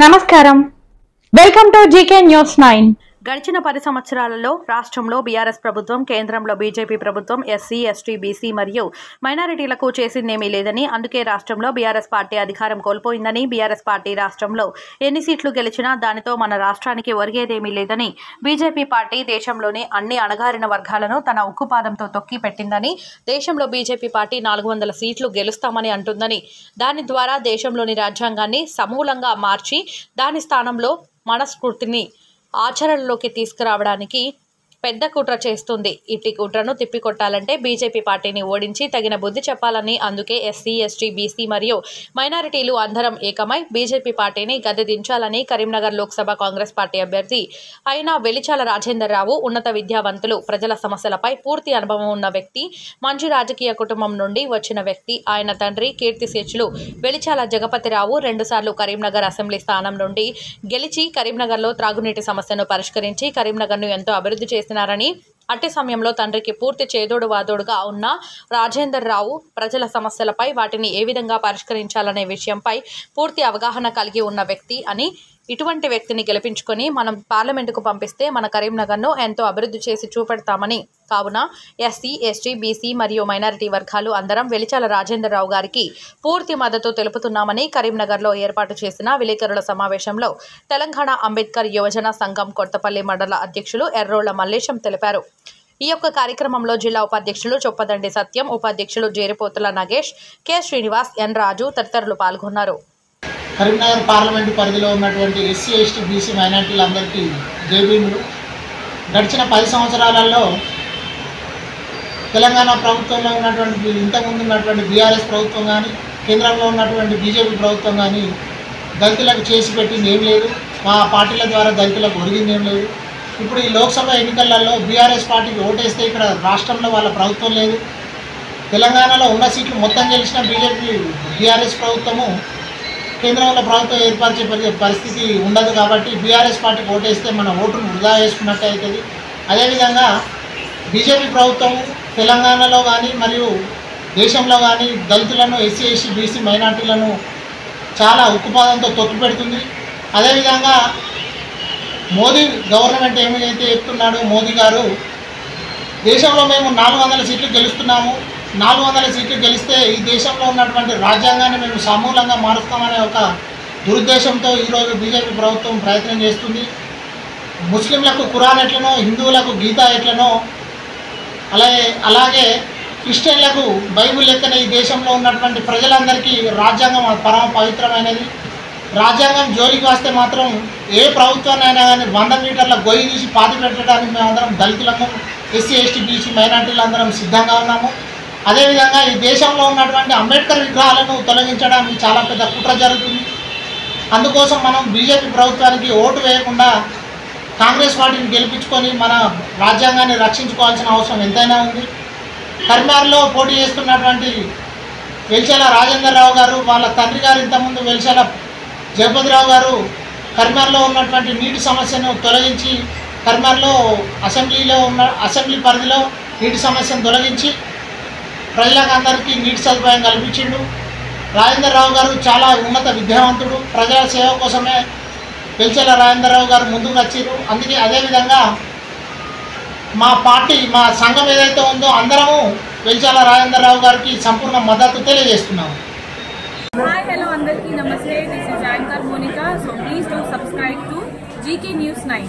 నమస్కారం welcome to GK news 9 గడిచిన 10 సంవత్సరాలలో రాష్ట్రంలో బీఆర్ఎస్ ప్రభుత్వం కేంద్రంలో బీజేపీ ప్రభుత్వం ఎస్సీ ఎస్టీ బీసీ మరియు మైనారిటీలకు చేసిందేమీ లేదని అందుకే రాష్ట్రంలో బీఆర్ఎస్ పార్టీ అధికారం కోల్పోయిందని బీఆర్ఎస్ పార్టీ రాష్ట్రంలో ఎన్ని సీట్లు గెలిచినా దానితో మన రాష్ట్రానికి ఒరిగేదేమీ లేదని బీజేపీ పార్టీ దేశంలోని అన్ని అణగారిన వర్గాలను తన ఉక్కుపాదంతో తొక్కి పెట్టిందని దేశంలో బీజేపీ పార్టీ 400 సీట్లు గెలుస్తామని అంటుందని దాని ద్వారా దేశంలోని రాజ్యాంగాన్ని సమూలంగా మార్చి దాని స్థానంలో మనస్ఫూర్తిని ఆచరణలోకి తీసుకురావడానికి పెద్ద కుట్ర చేస్తుంది. ఇట్టి కుట్రను తిప్పికొట్టాలంటే బీజేపీ పార్టీని ఓడించి తగిన బుద్ధి చెప్పాలని అందుకే ఎస్సీ ఎస్టీ బీసీ మరియు మైనారిటీలు అందరం ఏకమై బీజేపీ పార్టీని గద్దె దించాలని కరీంనగర్ లోక్సభ కాంగ్రెస్ పార్టీ అభ్యర్థి అయిన వెలిచాల రాజేందర్ రావు ఉన్నత విద్యావంతులు, ప్రజల సమస్యలపై పూర్తి అనుభవం ఉన్న వ్యక్తి, మంచి రాజకీయ కుటుంబం నుండి వచ్చిన వ్యక్తి. ఆయన తండ్రి కీర్తిశేషులు వెలిచాల జగపతిరావు 2 సార్లు కరీంనగర్ అసెంబ్లీ స్థానం నుండి గెలిచి కరీంనగర్లో త్రాగునీటి సమస్యను పరిష్కరించి కరీంనగర్ను ఎంతో అభివృద్ధి చేసినారని, అట్టి సమయంలో తండ్రికి పూర్తి చేదోడు వాదోడుగా ఉన్న రాజేందర్ రావు ప్రజల సమస్యలపై వాటిని ఏ విధంగా పరిష్కరించాలనే విషయంపై పూర్తి అవగాహన కలిగి ఉన్న వ్యక్తి అని, ఇటువంటి వ్యక్తిని గెలిపించుకొని మనం పార్లమెంటుకు పంపిస్తే మన కరీంనగర్ను ఎంతో అభివృద్ధి చేసి చూపెడతామని, కావున ఎస్సీ ఎస్టీ బీసీ మరియు మైనారిటీ వర్గాలు అందరం వెలిచాల రాజేందర్ రావు గారికి పూర్తి మద్దతు తెలుపుతున్నామని కరీంనగర్లో ఏర్పాటు చేసిన విలేకరుల సమావేశంలో తెలంగాణ అంబేద్కర్ యువజన సంఘం కొత్తపల్లి మండల అధ్యక్షులు ఎర్రోళ్ల మల్లేశం తెలిపారు. ఈ యొక్క కార్యక్రమంలో జిల్లా ఉపాధ్యక్షులు చొప్పదండి సత్యం, ఉపాధ్యక్షులు జేరిపోతుల నగేష్, కె శ్రీనివాస్, ఎన్ రాజు తదితరులు పాల్గొన్నారు. కరీంనగర్ పార్లమెంటు పరిధిలో ఉన్నటువంటి ఎస్సీ ఎస్టీ బీసీ మైనారిటీలందరికీ జైభీములు. గడిచిన 10 సంవత్సరాలలో తెలంగాణ ప్రభుత్వంలో ఉన్నటువంటి ఇంతకుముందు ఉన్నటువంటి బీఆర్ఎస్ ప్రభుత్వం కానీ, కేంద్రంలో ఉన్నటువంటి బీజేపీ ప్రభుత్వం కానీ దళితులకు చేసి పెట్టింది ఏం లేదు. మా పార్టీల ద్వారా దళితులకు ఒరిగింది ఏం లేదు. ఇప్పుడు ఈ లోక్సభ ఎన్నికలలో బీఆర్ఎస్ పార్టీకి ఓటేస్తే ఇక్కడ రాష్ట్రంలో వాళ్ళ ప్రభుత్వం లేదు. తెలంగాణలో ఉన్న సీట్లు మొత్తం గెలిచిన బీఆర్ఎస్ ప్రభుత్వము కేంద్రంలో ప్రభుత్వం ఏర్పరిచే పరిస్థితి ఉండదు. కాబట్టి బీఆర్ఎస్ పార్టీకి ఓటేస్తే మన ఓటును వృధా చేసుకున్నట్టు అవుతుంది. అదేవిధంగా బీజేపీ ప్రభుత్వం తెలంగాణలో కానీ మరియు దేశంలో కానీ దళితులను, ఎస్సీ ఎస్టీ బీసీ మైనార్టీలను చాలా ఉక్కుపాదంతో తొక్కిపెడుతుంది. అదేవిధంగా మోదీ గవర్నమెంట్ ఏమైతే చెప్తున్నాడో మోదీ గారు, దేశంలో మేము 400 సీట్లు గెలుస్తున్నాము, 400 సీట్లు గెలిస్తే ఈ దేశంలో ఉన్నటువంటి రాజ్యాంగాన్ని మేము సమూలంగా మారుస్తామనే ఒక దురుద్దేశంతో ఈరోజు బీజేపీ ప్రభుత్వం ప్రయత్నం చేస్తుంది. ముస్లింలకు ఖురాన్ ఎట్లనో, హిందువులకు గీత ఎట్లనో, అలాగే క్రిస్టియన్లకు బైబిల్ లెక్కనే ఈ దేశంలో ఉన్నటువంటి ప్రజలందరికీ రాజ్యాంగం పరమ పవిత్రమైనది. రాజ్యాంగం జోలికి వస్తే మాత్రం ఏ ప్రభుత్వాన్నైనా కానీ 100 మీటర్ల గొయ్యి తీసి పాతి పెట్టడానికి మేమందరం దళితులకు, ఎస్సీ ఎస్టీ బీసీ మైనార్టీలు అందరం సిద్ధంగా ఉన్నాము. అదేవిధంగా ఈ దేశంలో ఉన్నటువంటి అంబేద్కర్ విగ్రహాలను తొలగించడానికి చాలా పెద్ద కుట్ర జరుగుతుంది. అందుకోసం మనం బీజేపీ ప్రభుత్వానికి ఓటు వేయకుండా కాంగ్రెస్ పార్టీని గెలిపించుకొని మన రాజ్యాంగాన్ని రక్షించుకోవాల్సిన అవసరం ఎంతైనా ఉంది. కరీంనగర్లో పోటీ చేస్తున్నటువంటి వెలిచాల రాజేందర్ రావు గారు, వాళ్ళ తండ్రి గారు ఇంతకుముందు వెలిచాల జగపతిరావు గారు కరీంనగర్లో ఉన్నటువంటి నీటి సమస్యను తొలగించి కరీంనగర్లో అసెంబ్లీ పరిధిలో నీటి సమస్యను తొలగించి ప్రజలకు అందరికీ నీటి సదుపాయం కల్పించిండు. రాజేందర్ రావు గారు చాలా ఉన్నత విద్యావంతుడు. ప్రజల సేవ కోసమే వెలిచాల రాజేందర్ రావు గారు ముందుకు వచ్చారు. అందుకే అదేవిధంగా మా పార్టీ, మా సంఘం ఏదైతే ఉందో అందరము వెలిచాల రాజేందర్ రావు గారికి సంపూర్ణ మద్దతు తెలియజేస్తున్నాము. Hi, hello, అందరికీ నమస్తే. This is Anchor Monica. So please do subscribe to GK News 9.